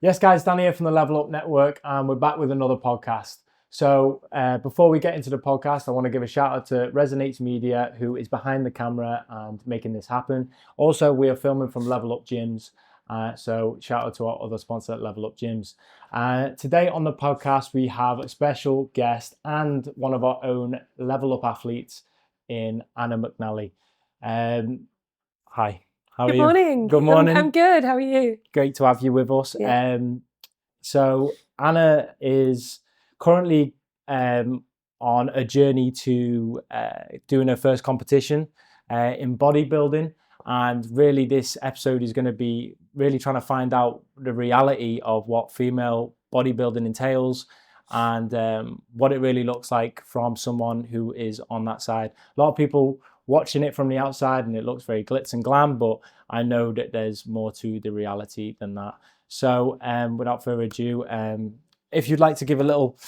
Yes, guys, Dan here from the Level Up Network, and we're back with another podcast. So before we get into the podcast, I want to give a shout out to Resonates Media, who is behind the camera and making this happen. Also, we are filming from Level Up Gyms, so shout out to our other sponsor, Level Up Gyms. Today on the podcast, we have a special guest and one of our own Level Up athletes in Anna McNally. Hi. How are you? Good morning. Good morning. I'm good. How are you? Great to have you with us. Yeah. So Anna is currently on a journey to doing her first competition in bodybuilding, and really this episode is going to be really trying to find out the reality of what female bodybuilding entails and what it really looks like from someone who is on that side. A lot of people watching it from the outside and it looks very glitz and glam, but I know that there's more to the reality than that. So without further ado, if you'd like to give a little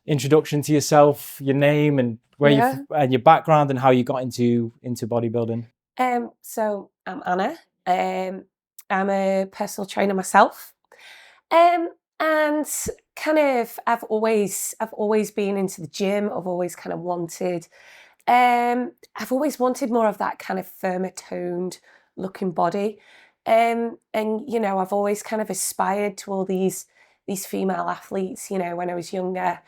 introduction to yourself, your name and where you and your background and how you got into bodybuilding. So I'm Anna. I'm a personal trainer myself. And kind of I've always been into the gym. I've always kind of wanted I've always wanted more of that kind of firmer toned looking body. And you know, I've always kind of aspired to all these female athletes, you know, when I was younger.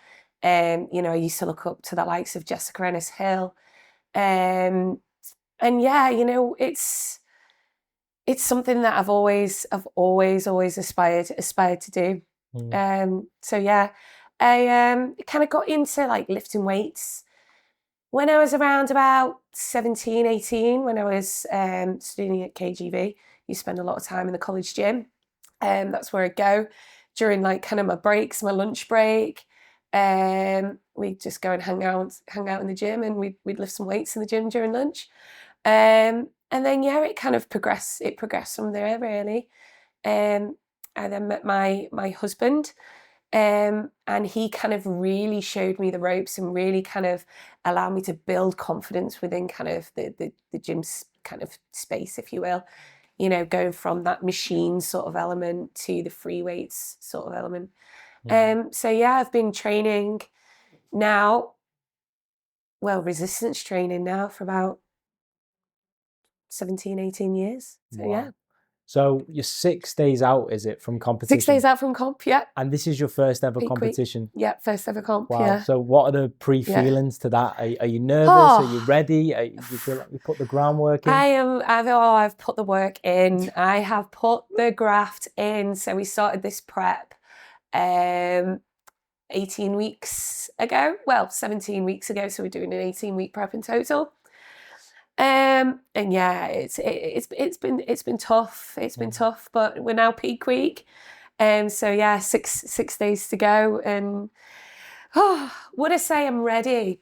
You know, I used to look up to the likes of Jessica Ennis-Hill. And yeah, you know, it's something that I've always aspired to do. So yeah, I kind of got into like lifting weights when I was around about 17, 18, when I was studying at KGV. You spend a lot of time in the college gym. That's where I'd go during like kind of my breaks, my lunch break. We'd just go and hang out in the gym, and we'd lift some weights in the gym during lunch. And then yeah, it kind of progressed. It progressed from there really. I then met my husband. And he kind of really showed me the ropes and really kind of allowed me to build confidence within kind of the gym's kind of space, if you will. You know, going from that machine sort of element to the free weights sort of element. So yeah, I've been training now, resistance training now for about 17, 18 years. So wow. Yeah. So you're 6 days out, is it, from competition? 6 days out from comp, yeah. And this is your first ever Peak competition? Week. Yeah, first ever comp, wow. Yeah. So what are the pre-feelings to that? Are you nervous? Are you ready? Do you feel like you put the groundwork in? I've put the work in. I have put the graft in. So we started this prep 18 weeks ago. Well, 17 weeks ago. So we're doing an 18-week prep in total. And yeah, it's been tough. It's been tough, but we're now peak week. So yeah, six days to go. And would I say I'm ready?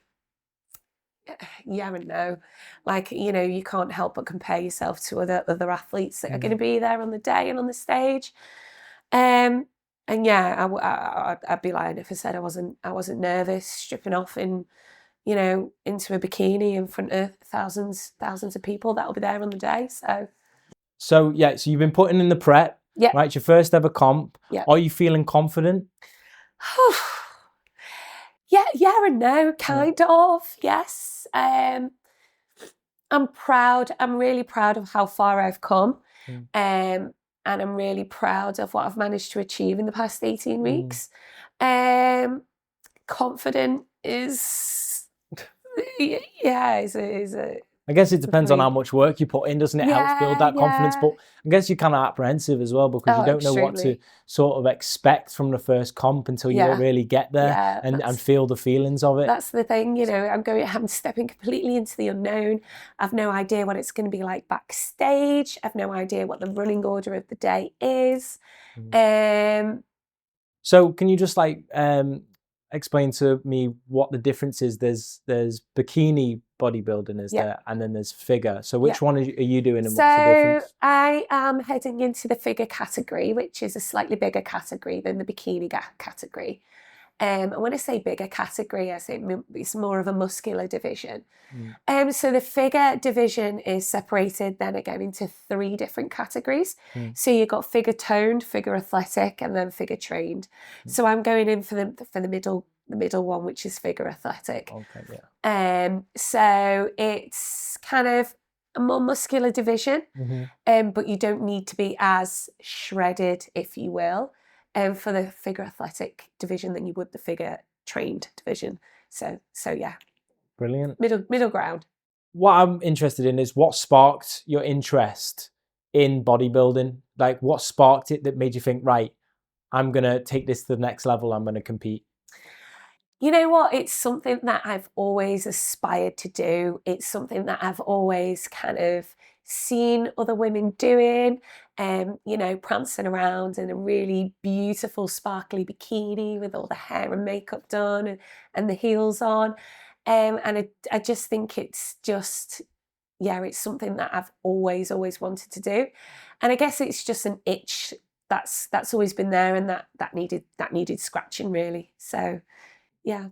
Yeah and no. Like, you know, you can't help but compare yourself to other athletes that are going to be there on the day and on the stage. And yeah, I'd be lying if I said I wasn't nervous, stripping off in, you know, into a bikini in front of thousands of people that'll be there on the day. So yeah, so you've been putting in the prep, right? It's your first ever comp. Yeah. Are you feeling confident? Yeah and no, kind of, yes. I'm proud. I'm really proud of how far I've come. And I'm really proud of what I've managed to achieve in the past 18 weeks. Confident is... Yeah, is a. I guess it depends on how much work you put in, doesn't it? Helps build that confidence, but I guess you're kind of apprehensive as well because you don't know what to sort of expect from the first comp until you really get there and feel the feelings of it. That's the thing, you know. I'm stepping completely into the unknown. I've no idea what it's going to be like backstage. I've no idea what the running order of the day is. So can you just like explain to me what the difference is? There's bikini bodybuilding, is there, and then there's figure. So which one are you doing, and what's the difference? I am heading into the figure category, which is a slightly bigger category than the bikini category. And when I say bigger category, I say it's more of a muscular division. Mm. So the figure division is separated then again into 3 different categories. Mm. So you've got figure toned, figure athletic, and then figure trained. So I'm going in for the middle one, which is figure athletic. Okay, yeah. So it's kind of a more muscular division, but you don't need to be as shredded, if you will, for the figure athletic division than you would the figure trained division. So yeah. Brilliant. Middle ground. What I'm interested in is what sparked your interest in bodybuilding? Like, what sparked it that made you think, right, I'm going to take this to the next level, I'm going to compete? You know what? It's something that I've always aspired to do. It's something that I've always kind of seen other women doing, prancing around in a really beautiful, sparkly bikini with all the hair and makeup done and the heels on. And I just think it's just, yeah, it's something that I've always wanted to do. And I guess it's just an itch that's always been there, and that needed scratching, really. So yeah.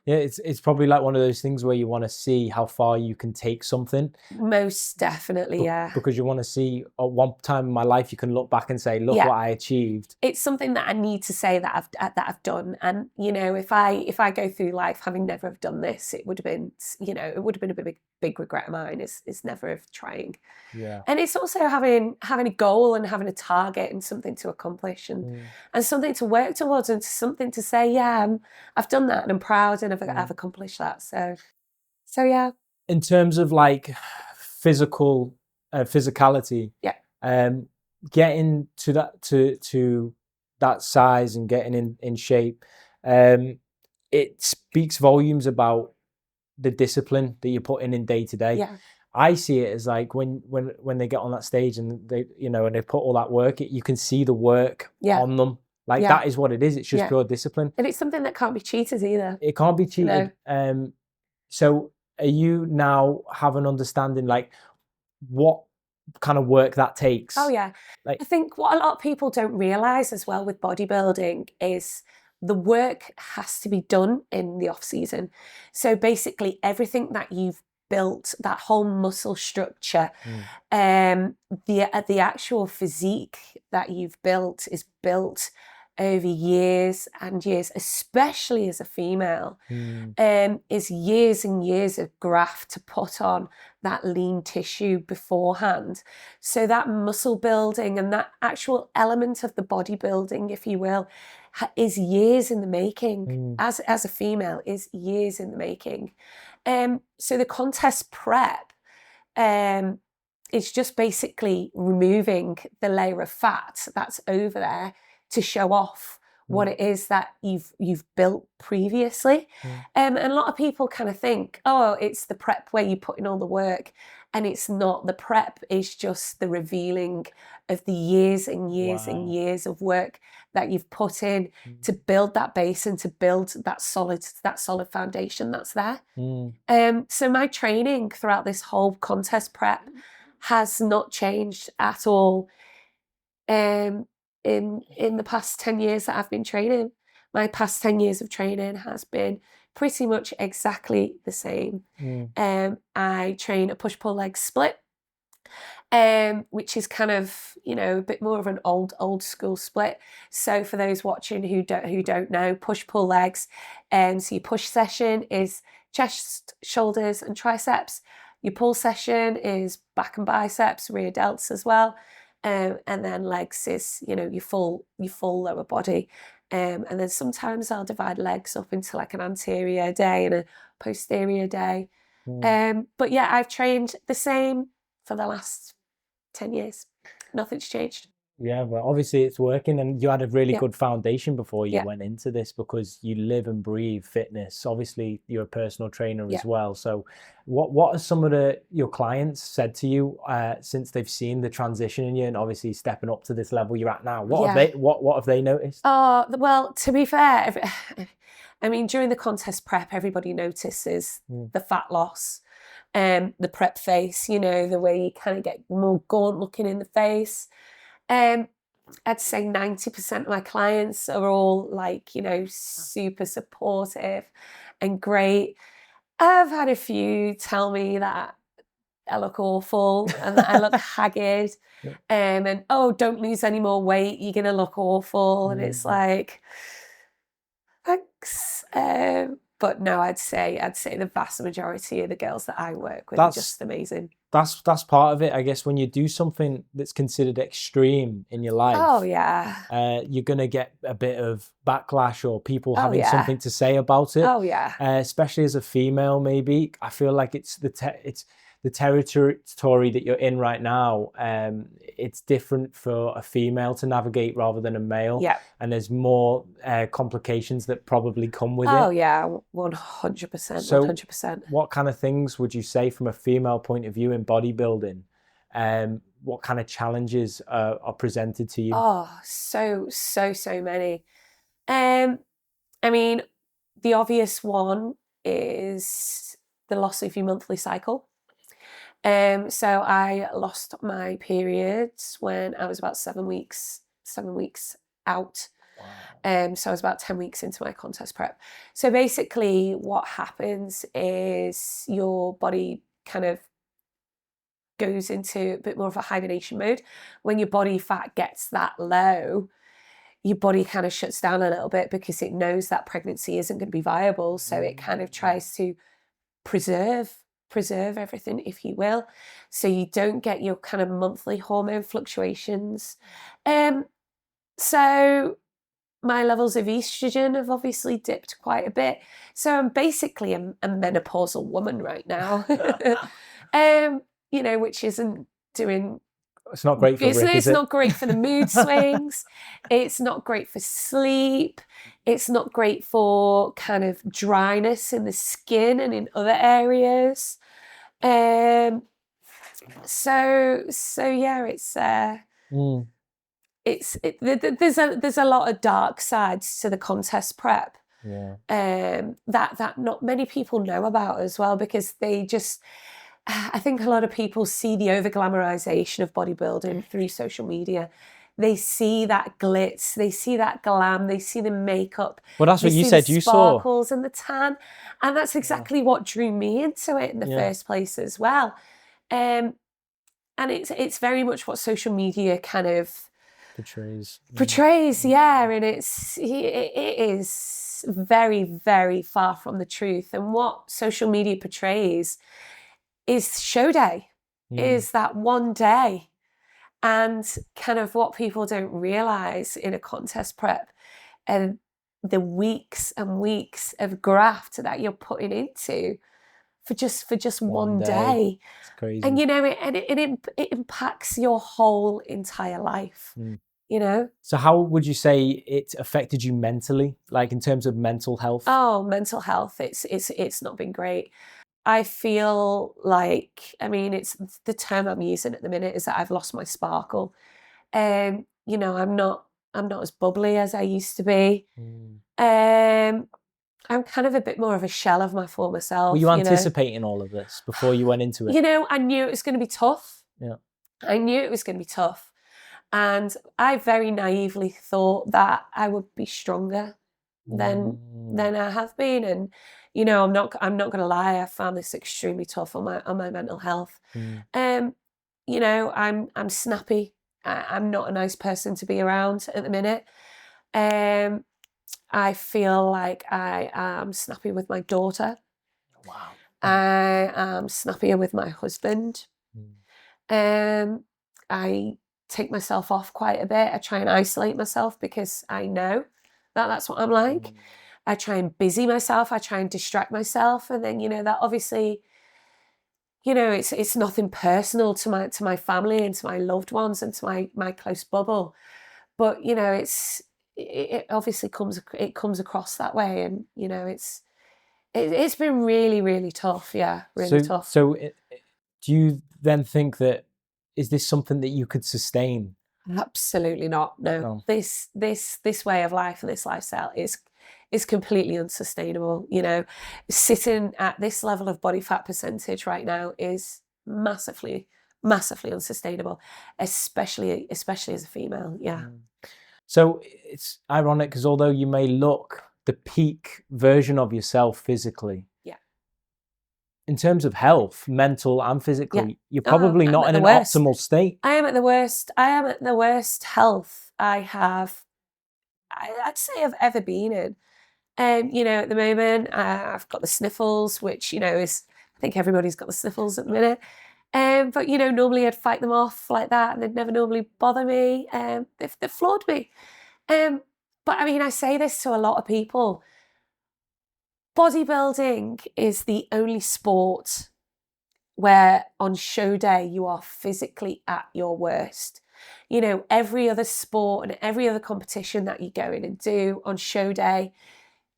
Yeah, it's probably like one of those things where you want to see how far you can take something. Most definitely, yeah. Because you want to see at one time in my life you can look back and say, look what I achieved. It's something that I need to say that I've done. And if I go through life having never have done this, it would have been a big regret of mine is never of trying. Yeah. And it's also having a goal and having a target and something to accomplish and something to work towards and something to say, yeah, I've done that and I'm proud and I've accomplished that. So yeah. In terms of like physicality, getting to that size and getting in shape, it speaks volumes about the discipline that you're putting in day to day. Yeah. I see it as like when they get on that stage and they and they put all that work, you can see the work on them. Like that is what it is. It's just pure discipline. And it's something that can't be cheated either. It can't be cheated. No. So are you now have an understanding like what kind of work that takes? Oh yeah. Like, I think what a lot of people don't realize as well with bodybuilding is the work has to be done in the off season. So basically everything that you've built, that whole muscle structure, the actual physique that you've built is built over years and years, especially as a female, is years and years of graft to put on that lean tissue beforehand. So that muscle building and that actual element of the bodybuilding, if you will, is years in the making. As a female, is years in the making. So the contest prep is just basically removing the layer of fat that's over there to show off what it is that you've built previously. And a lot of people kind of think, oh, it's the prep where you put in all the work. And it's not. The prep is just the revealing of the years and years and years of work that you've put in to build that base and to build that solid foundation that's there. So my training throughout this whole contest prep has not changed at all. In the past 10 years that I've been training, my past 10 years of training has been pretty much exactly the same. I train a push-pull leg split, which is kind of, a bit more of an old school split. So for those watching who don't know, push-pull legs, so your push session is chest, shoulders and triceps. Your pull session is back and biceps, rear delts as well. And then legs is, your full lower body. And then sometimes I'll divide legs up into like an anterior day and a posterior day. But yeah, I've trained the same for the last 10 years. Nothing's changed. Yeah, well, obviously it's working, and you had a really good foundation before you went into this because you live and breathe fitness. Obviously, you're a personal trainer as well. So, what are some of your clients said to you since they've seen the transition in you, and obviously stepping up to this level you're at now? What have they noticed? Oh, well, to be fair, I mean, during the contest prep, everybody notices the fat loss, the prep face. The way you kind of get more gaunt looking in the face. I'd say 90% of my clients are all like, you know, super supportive and great. I've had a few tell me that I look awful and that I look haggard. And oh, don't lose any more weight, you're gonna look awful. And it's like, thanks. But no, I'd say the vast majority of the girls that I work with are just amazing. That's part of it, I guess. When you do something that's considered extreme in your life, oh yeah, you're gonna get a bit of backlash or people having yeah. something to say about it. Oh yeah. Especially as a female, maybe I feel like it's the territory that you're in right now. It's different for a female to navigate rather than a male. Yeah. And there's more complications that probably come with it. Oh yeah, 100%. So 100%. what kind of things would you say from a female point of view in bodybuilding? What kind of challenges are presented to you? Oh, so many. I mean, the obvious one is the loss of your monthly cycle. So I lost my periods when I was about 7 weeks out. Wow. So I was about 10 weeks into my contest prep. So basically what happens is your body kind of goes into a bit more of a hibernation mode. When your body fat gets that low, your body kind of shuts down a little bit because it knows that pregnancy isn't going to be viable. So it kind of tries to preserve everything, if you will. So you don't get your kind of monthly hormone fluctuations. So my levels of estrogen have obviously dipped quite a bit. So I'm basically a menopausal woman right now. You know, which isn't doing... It's not great for Rick, is it? It's not great for the mood swings. It's not great for sleep. It's not great for kind of dryness in the skin and in other areas. So yeah, there's a lot of dark sides to the contest prep. Yeah. That not many people know about as well, because I think a lot of people see the over-glamorization of bodybuilding through social media. They see that glitz, they see that glam, they see the makeup. Well, that's what you said you saw. Sparkles and the tan. And that's exactly what drew me into it in the first place as well. And it's very much what social media kind of portrays, yeah. And it is very, very far from the truth. And what social media portrays is show day, is that one day. And kind of what people don't realize in a contest prep and the weeks and weeks of graft that you're putting into for just one day. It's crazy. And you know, it impacts your whole entire life. You know? So how would you say it affected you mentally, like in terms of mental health? Oh, mental health, it's not been great. I feel like, I mean, it's the term I'm using at the minute is that I've lost my sparkle. You know, I'm not as bubbly as I used to be. I'm kind of a bit more of a shell of my former self. Were you anticipating all of this before you went into it? You know, I knew it was going to be tough. Yeah. I knew it was going to be tough. And I very naively thought that I would be stronger than I have been. And you know, I'm not going to lie, I found this extremely tough on my mental health. You know, I'm snappy. I'm not a nice person to be around at the minute. I feel like I am snappy with my daughter. Wow. I am snappier with my husband. I take myself off quite a bit. I try and isolate myself because I know that that's what I'm like. I try and busy myself. I try and distract myself. And then, you know, that obviously, you know, it's nothing personal to my family and to my loved ones and to my close bubble. But, you know, it obviously comes across that way. And, you know, it's been really, really tough. Yeah, really tough. So do you then think that, is this something that you could sustain? Absolutely not. No. This way of life and this lifestyle is completely unsustainable. You know, sitting at this level of body fat percentage right now is massively massively unsustainable, especially as a female. Yeah. So it's ironic because although you may look the peak version of yourself physically, Yeah. in terms of health, mental and physically, you're Oh, probably I'm not at in the an worst. optimal state. I am at the worst. I am at the worst health I'd say I've ever been in. You know, at the moment, I've got the sniffles, which, you know, is, I think everybody's got the sniffles at the minute. But, you know, normally I'd fight them off like that and they'd never normally bother me. They've floored me. But I mean, I say this to a lot of people. Bodybuilding is the only sport where on show day you are physically at your worst. You know, every other sport and every other competition that you go in and do on show day,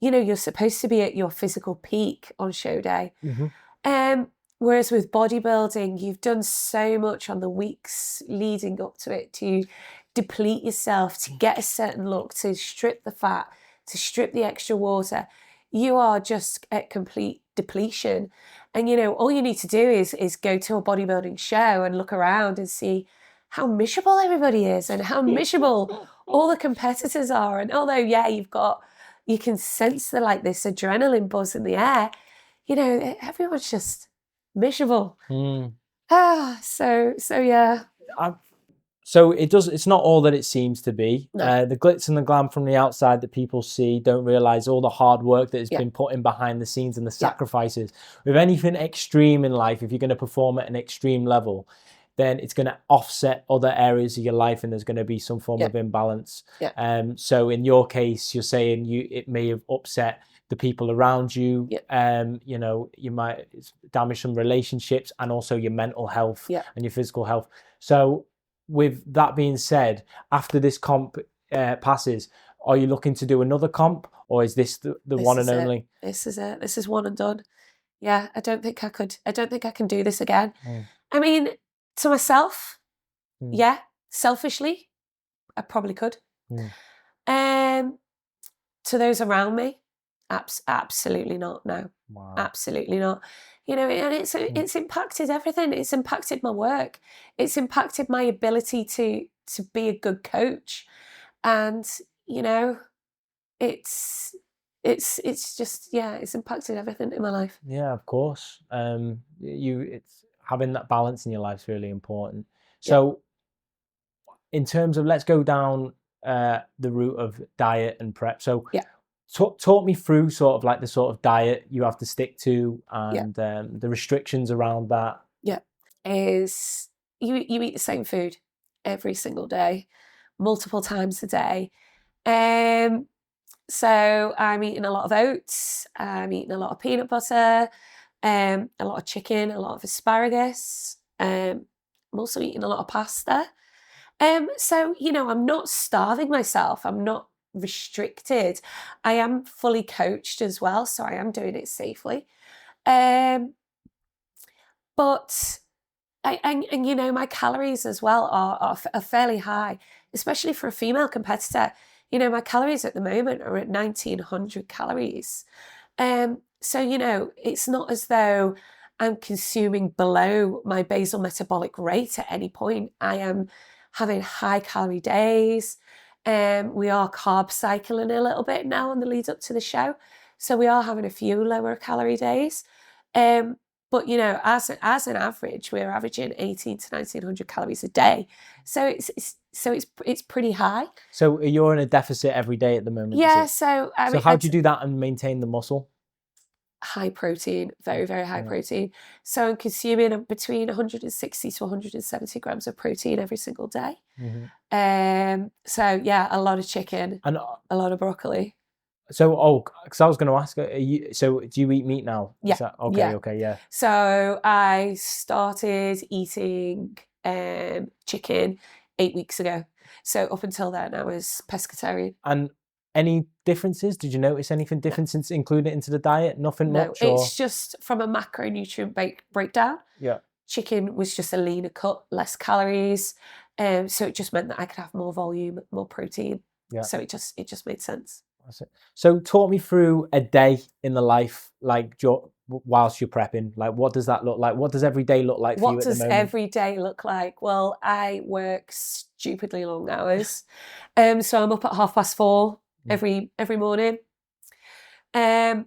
you know, you're supposed to be at your physical peak on show day. Whereas with bodybuilding, you've done so much on the weeks leading up to it to deplete yourself, to get a certain look, to strip the fat, to strip the extra water. You are just at complete depletion. And, you know, all you need to do is go to a bodybuilding show and look around and see how miserable everybody is and how miserable all the competitors are. And although, yeah, you can sense this adrenaline buzz in the air, you know, everyone's just miserable. So yeah. So it's not all that it seems to be. No. The glitz and the glam from the outside that people see don't realize all the hard work that has been put in behind the scenes and the sacrifices. With anything extreme in life, if you're going to perform at an extreme level, then it's going to offset other areas of your life and there's going to be some form of imbalance. So in your case, you're saying it may have upset the people around you. You know, you might damage some relationships and also your mental health and your physical health. So with that being said, after this comp passes, are you looking to do another comp, or is this the one and only? This is it. This is one and done. Yeah, I don't think I can do this again. I mean, to myself, yeah, selfishly, I probably could. To those around me, absolutely not. No, absolutely not. You know, and it's impacted everything. It's impacted my work. It's impacted my ability to be a good coach, and you know, it's just it's impacted everything in my life. Yeah, of course. It's having that balance in your life is really important. So, in terms of, let's go down the route of diet and prep. So, talk me through sort of like the sort of diet you have to stick to and the restrictions around that. Is you eat the same food every single day, multiple times a day. So I'm eating a lot of oats, I'm eating a lot of peanut butter, a lot of chicken, a lot of asparagus. I'm also eating a lot of pasta. So, you know, I'm not starving myself. I'm not restricted. I am fully coached as well, so I am doing it safely. But and you know, my calories as well are fairly high, especially for a female competitor. You know, my calories at the moment are at 1,900 calories. So, you know, it's not as though I'm consuming below my basal metabolic rate at any point. I am having high calorie days. We are carb cycling a little bit now on the lead up to the show. So we are having a few lower calorie days. But you know, as an average, we're averaging 1,800 to 1,900 calories a day. So it's pretty high. So you're in a deficit every day at the moment. Yeah. So I mean, how do you do that and maintain the muscle? High protein, very, very high protein. So I'm consuming between 160 to 170 grams of protein every single day. So yeah, a lot of chicken and a lot of broccoli. So, because I was going to ask, so do you eat meat now? Yeah. Okay. So I started eating chicken 8 weeks ago. So up until then, I was pescatarian. And any differences? Did you notice anything different since including it into the diet? Nothing much? No, it's just from a macronutrient breakdown. Yeah. Chicken was just a leaner cut, less calories. So it just meant that I could have more volume, more protein. Yeah. So it just made sense. That's it. So talk me through a day in the life, like whilst you're prepping? Like, what does that look like? What does every day look like for you What at the does moment? every day look like? Well, I work stupidly long hours. So I'm up at 4:30 every morning. And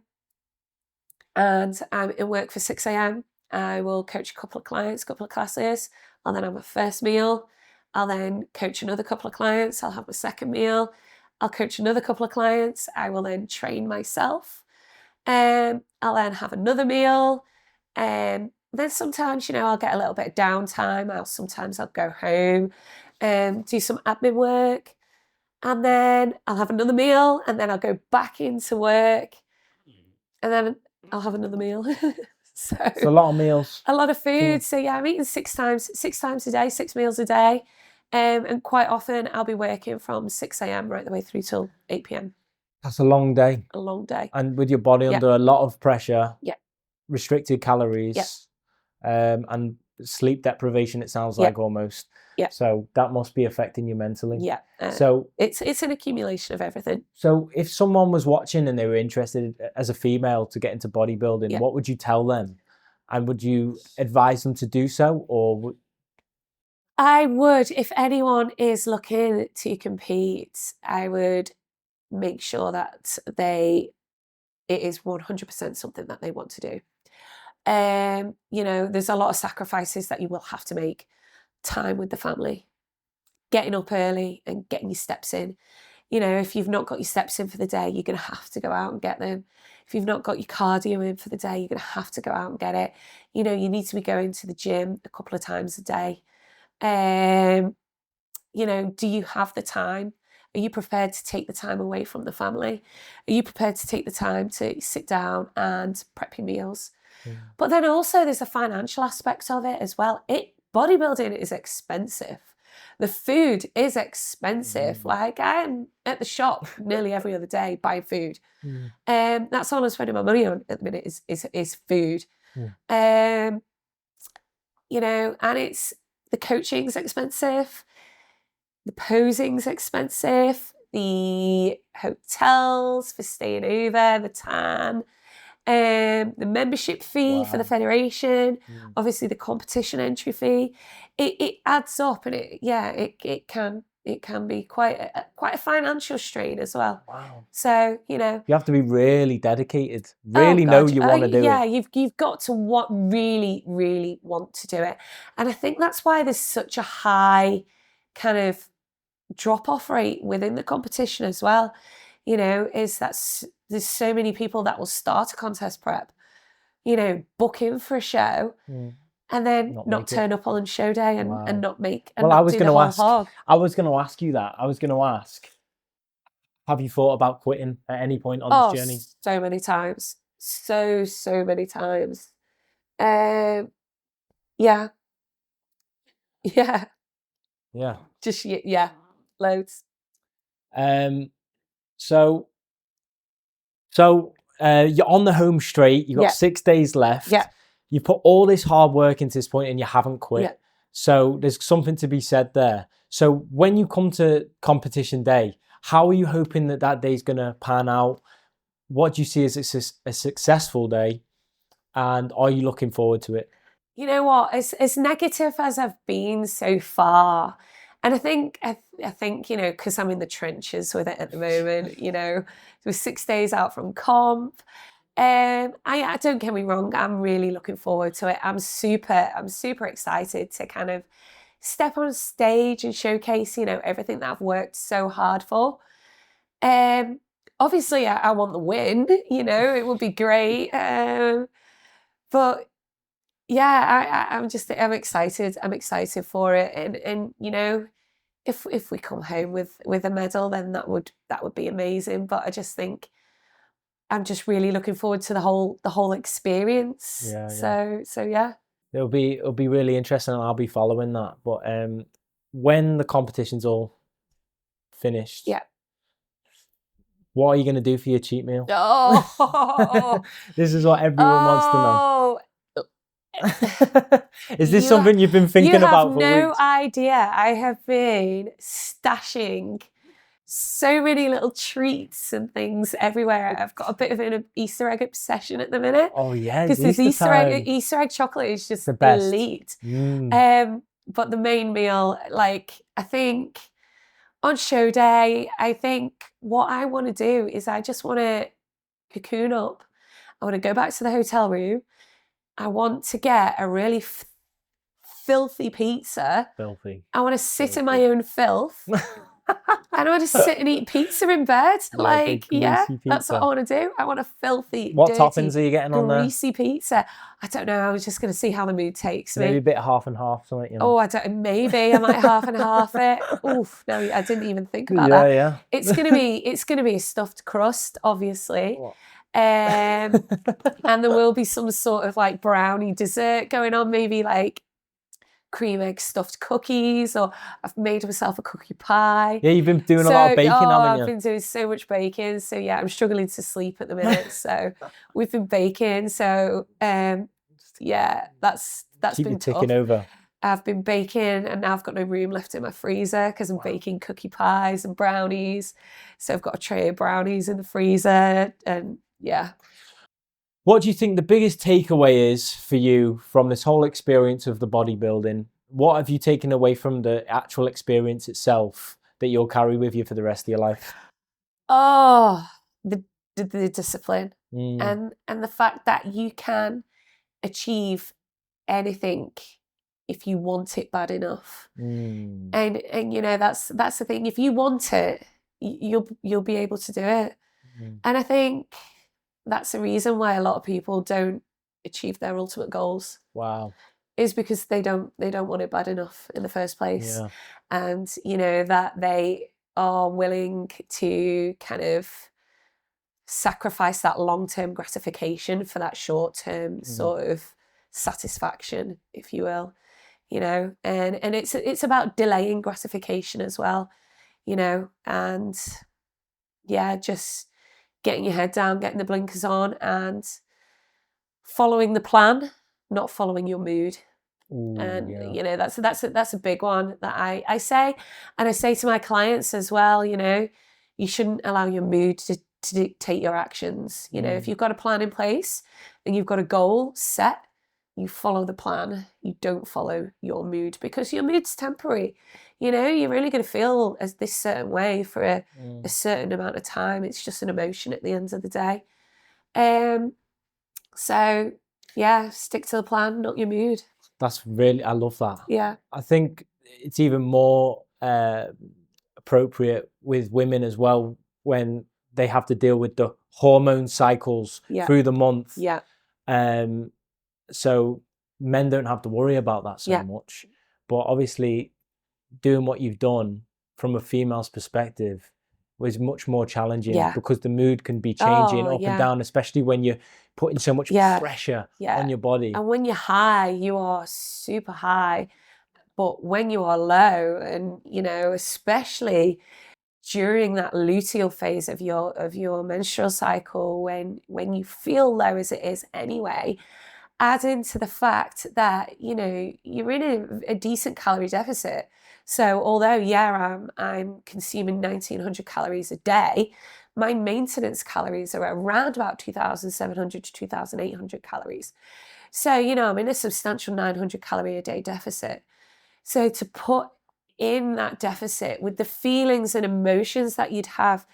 I'm in work for 6 a.m. I will coach a couple of clients, a couple of classes. I'll then have my first meal. I'll then coach another couple of clients. I'll have my second meal. I'll coach another couple of clients. I will then train myself. I'll then have another meal. Then sometimes, I'll get a little bit of downtime. Sometimes I'll go home and do some admin work. And then I'll have another meal. And then I'll go back into work. And then I'll have another meal. So It's a lot of meals. A lot of food. So yeah, I'm eating 6 times a day, 6 meals a day. And quite often I'll be working from 6 a.m. right the way through till 8 p.m. That's a long day. A long day. And with your body under a lot of pressure, restricted calories, and sleep deprivation, it sounds like almost. Yeah. So that must be affecting you mentally. Yeah. So it's an accumulation of everything. So if someone was watching and they were interested as a female to get into bodybuilding, what would you tell them? And would you advise them to do so, or? I would, if anyone is looking to compete, I would make sure that it is 100% something that they want to do. There's a lot of sacrifices that you will have to make. Time with the family, getting up early and getting your steps in. If you've not got your steps in for the day, you're going to have to go out and get them. If you've not got your cardio in for the day, you're going to have to go out and get it. You need to be going to the gym a couple of times a day. Do you have the time? Are you prepared to take the time away from the family? Are you prepared to take the time to sit down and prep your meals? But then also there's a financial aspect of it as well. Bodybuilding is expensive. The food is expensive. Like, I am at the shop nearly every other day buying food. That's all I'm spending my money on at the minute is food. And it's the coaching's expensive, the posing's expensive, the hotels for staying over, the tan. The membership fee for the federation, obviously the competition entry fee, it adds up, and it can be quite a financial strain as well. Wow. So you have to be really dedicated, really know you want to do it. Yeah, you've got to really, really want to do it, and I think that's why there's such a high kind of drop-off rate within the competition as well. Is that there's so many people that will start a contest prep, book in for a show, and then not turn up on show day and not make. And I was going to ask. I was going to ask you that. I was going to ask, have you thought about quitting at any point on this journey? So many times, so many times. Yeah. Just loads. So you're on the home straight. You've got 6 days left. Yeah. You put all this hard work into this point and you haven't quit. Yeah. So there's something to be said there. So when you come to competition day, how are you hoping that day's going to pan out? What do you see as a successful day? And are you looking forward to it? You know what? As negative as I've been so far, and I think, because I'm in the trenches with it at the moment, we're 6 days out from comp. I don't get me wrong, I'm really looking forward to it. I'm super excited to kind of step on stage and showcase, everything that I've worked so hard for. Obviously I want the win, it would be great. But yeah, I'm excited. I'm excited for it. And if we come home with a medal, then that would be amazing. But I just think I'm just really looking forward to the whole experience. Yeah. So yeah. It'll be really interesting, and I'll be following that. But when the competition's all finished, what are you going to do for your cheat meal? Oh, this is what everyone wants to know. Is this something you've been thinking about for weeks? You have no idea. I have been stashing so many little treats and things everywhere. I've got a bit of an Easter egg obsession at the minute. Oh yeah, because this Easter egg chocolate is just the best. elite. But the main meal, like I think on show day, I think what I want to do is I just want to cocoon up. I want to go back to the hotel room. I want to get a really filthy pizza. Filthy. I want to sit in my own filth. And I want to sit and eat pizza in bed. That's what I want to do. I want a filthy, what dirty, toppings are you getting on there? Greasy pizza. I don't know. I was just going to see how the mood takes me. Maybe a bit half and half, something. You know? Oh, I don't. Maybe I might half and half it. Oof! No, I didn't even think about that. Yeah. It's gonna be a stuffed crust, obviously. And there will be some sort of like brownie dessert going on. Maybe like cream egg stuffed cookies, or I've made myself a cookie pie. Yeah, you've been doing a lot of baking, haven't you? I've been doing so much baking. So yeah, I'm struggling to sleep at the minute. So we've been baking. So yeah, that's been tough. Ticking over. I've been baking, and now I've got no room left in my freezer because I'm baking cookie pies and brownies. So I've got a tray of brownies in the freezer, and yeah. What do you think the biggest takeaway is for you from this whole experience of the bodybuilding? What have you taken away from the actual experience itself that you'll carry with you for the rest of your life? Oh, the discipline and the fact that you can achieve anything if you want it bad enough. And you know, that's the thing. If you want it, you'll be able to do it. And I think that's the reason why a lot of people don't achieve their ultimate goals. Wow. Is because they don't want it bad enough in the first place. Yeah. And you know, that they are willing to kind of sacrifice that long-term gratification for that short-term sort of satisfaction, if you will. You know, and it's about delaying gratification as well, you know, and yeah, just getting your head down, getting the blinkers on, and following the plan, not following your mood. You know, that's a big one that I say, and I say to my clients as well. You know, you shouldn't allow your mood to dictate your actions. You know, if you've got a plan in place and you've got a goal set, you follow the plan. You don't follow your mood, because your mood's temporary. You know, you're really going to feel as this certain way for a certain amount of time. It's just an emotion at the end of the day. So yeah, stick to the plan, not your mood. That's really, I love that. Yeah. I think it's even more appropriate with women as well, when they have to deal with the hormone cycles through the month. Yeah. So men don't have to worry about that so much. But obviously, doing what you've done from a female's perspective was much more challenging, because the mood can be changing up and down, especially when you're putting so much pressure on your body. And when you're high, you are super high. But when you are low, and you know, especially during that luteal phase of your menstrual cycle, when you feel low as it is anyway, add into the fact that, you know, you're in a decent calorie deficit. So although, I'm consuming 1,900 calories a day, my maintenance calories are around about 2,700 to 2,800 calories. So, you know, I'm in a substantial 900 calorie a day deficit. So to put in that deficit with the feelings and emotions that you'd have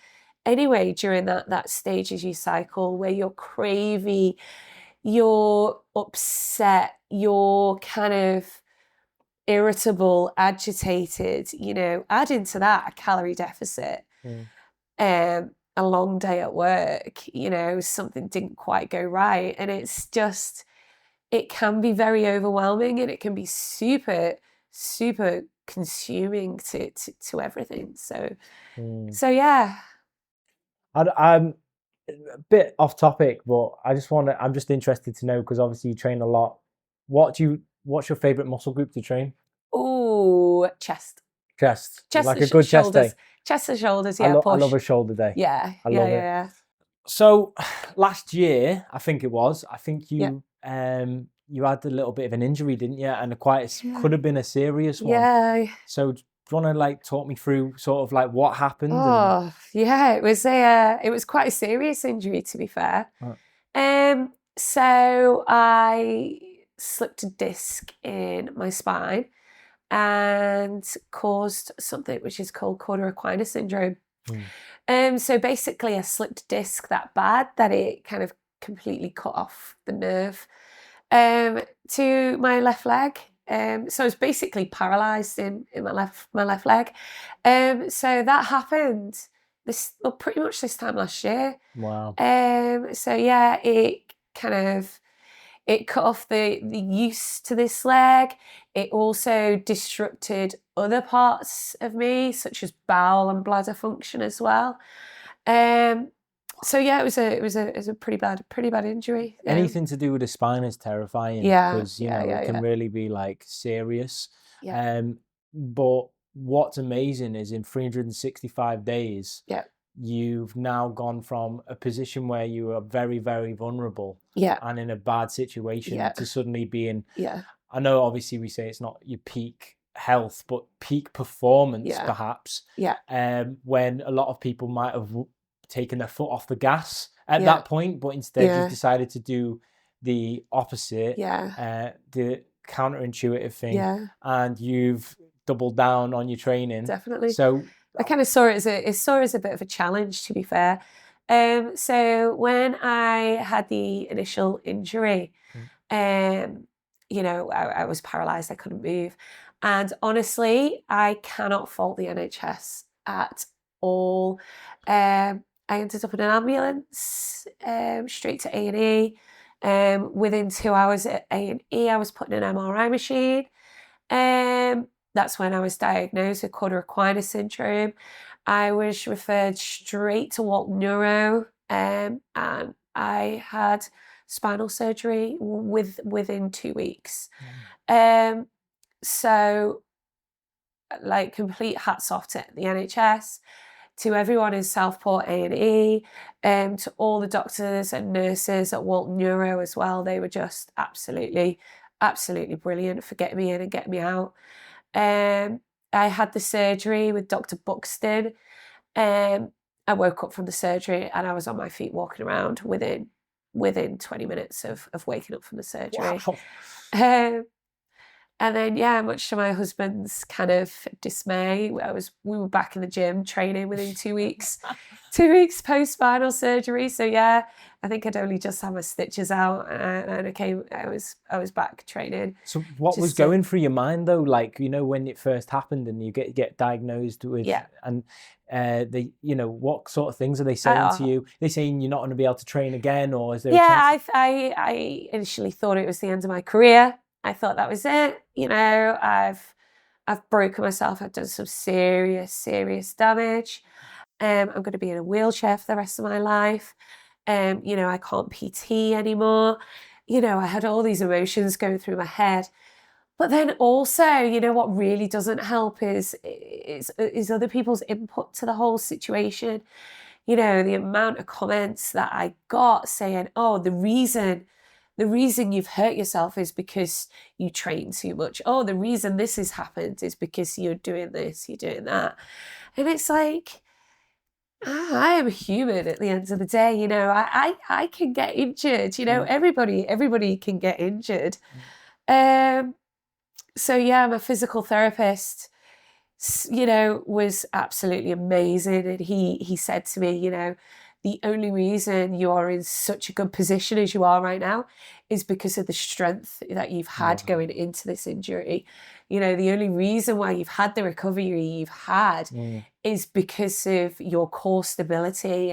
anyway during that stage of your cycle, where you're cravey, you're upset, you're kind of irritable, agitated, you know, add into that a calorie deficit, a long day at work, you know, something didn't quite go right. And it's just, it can be very overwhelming, and it can be super, super consuming to everything. So yeah. I'm a bit off topic, but I'm just interested to know, because obviously you train a lot. What's your favorite muscle group to train? Oh, chest, like a good chest day. Chest and shoulders. I love a shoulder day. I love it. So last year, I think you you had a little bit of an injury, didn't you? And could have been a serious one. Yeah. So you want to like talk me through sort of like what happened? Oh, yeah, it was quite a serious injury, to be fair. So I slipped a disc in my spine and caused something which is called cauda equina syndrome. So basically, I slipped a disc that bad that it kind of completely cut off the nerve to my left leg. So I was basically paralysed in my left leg. So that happened pretty much this time last year. Wow. So yeah, it cut off the use to this leg. It also disrupted other parts of me, such as bowel and bladder function as well. So yeah, it was a pretty bad injury. Anything to do with the spine is terrifying, Yeah, because it can really be like serious. But what's amazing is in 365 days, you've now gone from a position where you were very, very vulnerable and in a bad situation to suddenly being, I know obviously we say it's not your peak health, but peak performance perhaps, when a lot of people might have taken their foot off the gas at that point, but instead you've decided to do the opposite, the counterintuitive thing, and you've doubled down on your training. Definitely. So I kind of saw it as a bit of a challenge, to be fair. So when I had the initial injury, I was paralysed, I couldn't move. And honestly, I cannot fault the NHS at all. I ended up in an ambulance, straight to A&E. Within 2 hours at A&E, I was put in an MRI machine. That's when I was diagnosed with cauda equina syndrome. I was referred straight to Walton Neuro, and I had spinal surgery within 2 weeks. So, like, complete hats off to the NHS, to everyone in Southport A&E, to all the doctors and nurses at Walton Neuro as well. They were just absolutely brilliant for getting me in and getting me out. I had the surgery with Dr. Buxton. I woke up from the surgery and I was on my feet walking around within 20 minutes of waking up from the surgery. Wow. And then, much to my husband's kind of dismay, we were back in the gym training within 2 weeks. 2 weeks post spinal surgery. So I think I'd only just had my stitches out, and I was back training. So what was going through your mind though? Like, when it first happened and you get diagnosed with, and what sort of things are they saying to you? They saying you're not going to be able to train again, or is there? I initially thought it was the end of my career. I thought that was it. I've broken myself. I've done some serious damage. I'm going to be in a wheelchair for the rest of my life. I can't PT anymore. I had all these emotions going through my head. But then also, what really doesn't help is other people's input to the whole situation. The amount of comments that I got saying, oh, the reason you've hurt yourself is because you train too much. Oh, the reason this has happened is because you're doing this, you're doing that. And it's like, I am human at the end of the day. I can get injured. Everybody can get injured. So my physical therapist, was absolutely amazing. And he said to me, the only reason you are in such a good position as you are right now is because of the strength that you've had going into this injury. The only reason why you've had the recovery you've had is because of your core stability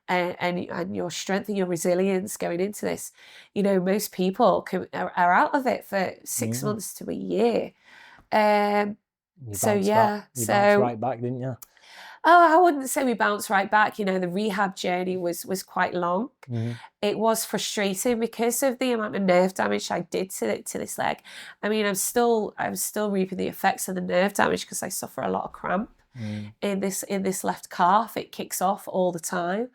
and your strength and your resilience going into this. Most people are out of it for 6 months to a year. You bounced right back, didn't you? Oh, I wouldn't say we bounced right back. The rehab journey was quite long. It was frustrating because of the amount of nerve damage I did to this leg. I mean, I'm still reaping the effects of the nerve damage because I suffer a lot of cramp in this left calf. It kicks off all the time.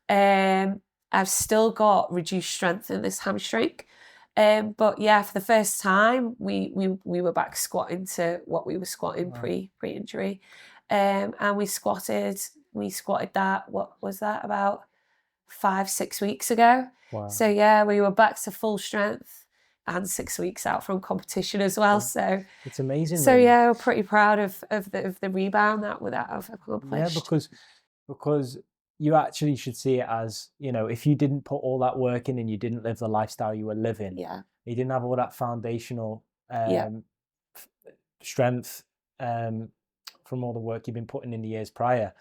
I've still got reduced strength in this hamstring. But yeah, for the first time, we were back squatting to what we were squatting pre-injury, and we squatted that. What was that, about 5-6 weeks ago? Wow. So yeah, we were back to full strength and 6 weeks out from competition as well. So it's amazing. So really. Yeah, we're pretty proud of the rebound that I've accomplished. Yeah, because you actually should see it as, you know, if you didn't put all that work in and you didn't live the lifestyle you were living, you didn't have all that foundational strength from all the work you've been putting in the years prior,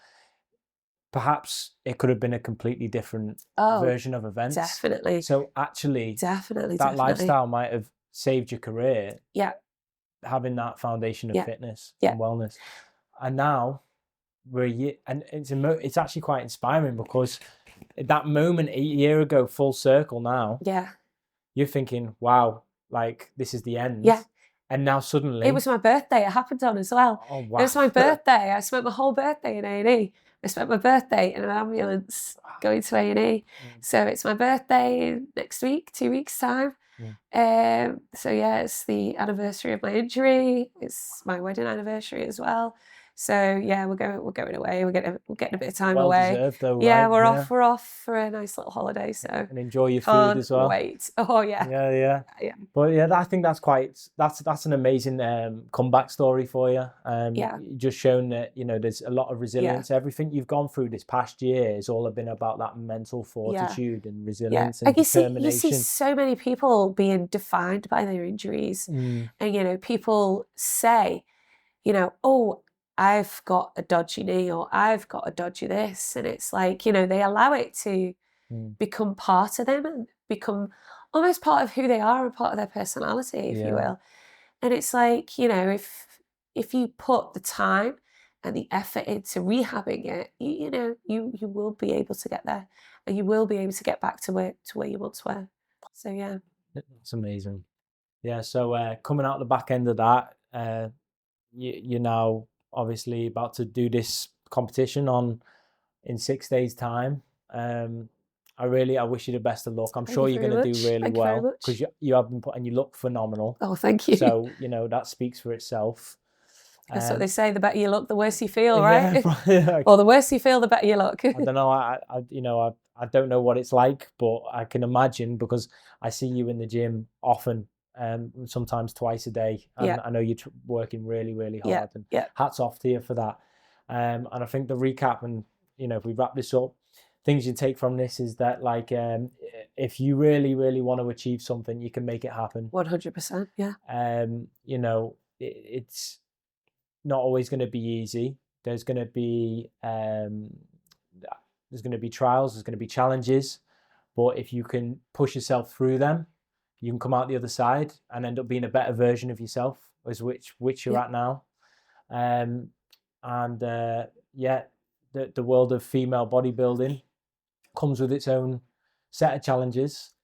perhaps it could have been a completely different version of events. Definitely. So actually, that lifestyle might have saved your career. Yeah. Having that foundation of fitness and wellness. And now and it's actually quite inspiring, because that moment a year ago, full circle now. Yeah. You're thinking, wow, like this is the end. Yeah. And now suddenly, it was my birthday. It happened on as well. Oh wow! It was my birthday. I spent my whole birthday in A&E. I spent my birthday in an ambulance going to A&E. So it's my birthday next week, 2 weeks time. So yeah, it's the anniversary of my injury. It's my wedding anniversary as well. So yeah, we're going away. We're getting a bit of time away. Well deserved, though, yeah, right? we're off for a nice little holiday. So and enjoy your food as well. Wait. Oh yeah. Yeah. But yeah, I think that's an amazing comeback story for you. Just shown that, you know, there's a lot of resilience. Everything you've gone through this past year has all been about that mental fortitude and resilience and determination. You see so many people being defined by their injuries, and you know, people say, you know, oh, I've got a dodgy knee, or I've got a dodgy this. And it's like, you know, they allow it to become part of them and become almost part of who they are and part of their personality, if you will. And it's like, you know, if you put the time and the effort into rehabbing it, you know, you will be able to get there, and you will be able to get back to where you once were. So yeah. It's amazing. Yeah, so coming out the back end of that, you're now obviously about to do this competition in 6 days' time. I wish you the best of luck. I'm sure you're going to do really well, because you have been and you look phenomenal. Oh, thank you. So, you know, that speaks for itself. That's what they say: the better you look, the worse you feel, right? Or the worse you feel, the better you look. I don't know. I don't know what it's like, but I can imagine, because I see you in the gym often. Sometimes twice a day, and I know you're working really, really hard. And hats off to you for that. And I think the recap, and you know, if we wrap this up, things you take from this is that, like, if you really, really want to achieve something, you can make it happen. 100%. Yeah. You know, it's not always going to be easy. There's going to be trials. There's going to be challenges, but if you can push yourself through them, you can come out the other side and end up being a better version of yourself, as which you're at now. The world of female bodybuilding comes with its own set of challenges.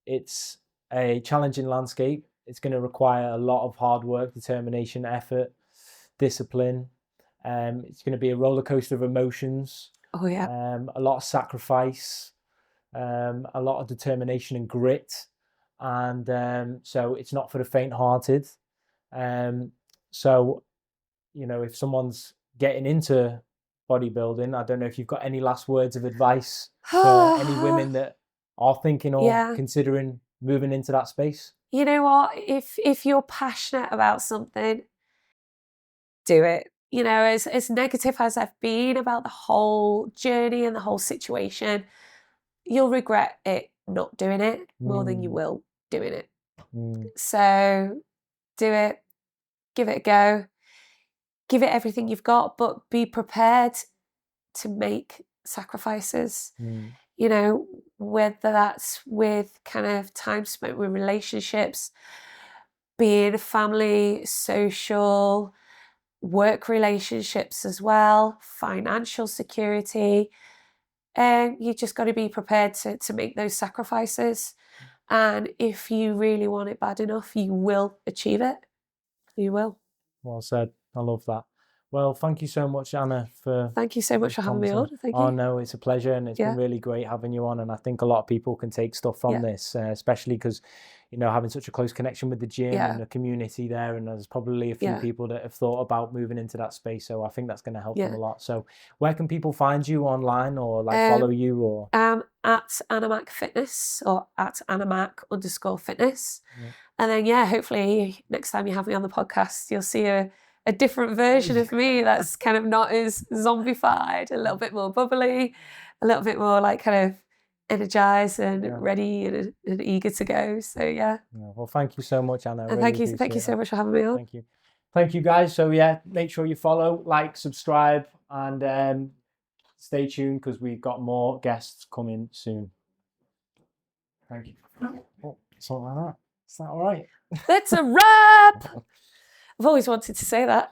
It's a challenging landscape. It's going to require a lot of hard work, determination, effort, discipline. It's going to be a roller coaster of emotions. Oh yeah. A lot of sacrifice. A lot of determination and grit, and so it's not for the faint-hearted. So, you know, if someone's getting into bodybuilding, I don't know if you've got any last words of advice for any women that are thinking or considering moving into that space. You know what? If you're passionate about something, do it. You know, as negative as I've been about the whole journey and the whole situation, you'll regret it not doing it more than you will doing it. So do it, give it a go, give it everything you've got, but be prepared to make sacrifices. You know, whether that's with kind of time spent with relationships, being family, social, work relationships as well, financial security. You just got to be prepared to make those sacrifices. And if you really want it bad enough, you will achieve it. You will. Well said. I love that. Well, thank you so much, Anna, for Thank you so much for having me on. Thank you. Oh no, it's a pleasure, and it's Yeah. been really great having you on. And I think a lot of people can take stuff from Yeah. this, especially because, you know, having such a close connection with the gym Yeah. and the community there. And there's probably a few Yeah. people that have thought about moving into that space. So I think that's going to help them Yeah. a lot. So where can people find you online, or like follow you, or? At Anna Mac Fitness, or at Anna Mac_fitness. Yeah. And then, yeah, hopefully next time you have me on the podcast, you'll see a different version of me that's kind of not as zombified, a little bit more bubbly, a little bit more like kind of energized and Yeah. ready and eager to go. So yeah. Well, thank you so much, Anna. I And really thank you so much for having me on. Thank you, guys. So yeah, make sure you follow, like, subscribe, and stay tuned because we've got more guests coming soon. Thank you. Oh, something like that. Is that all right? That's a wrap. I've always wanted to say that.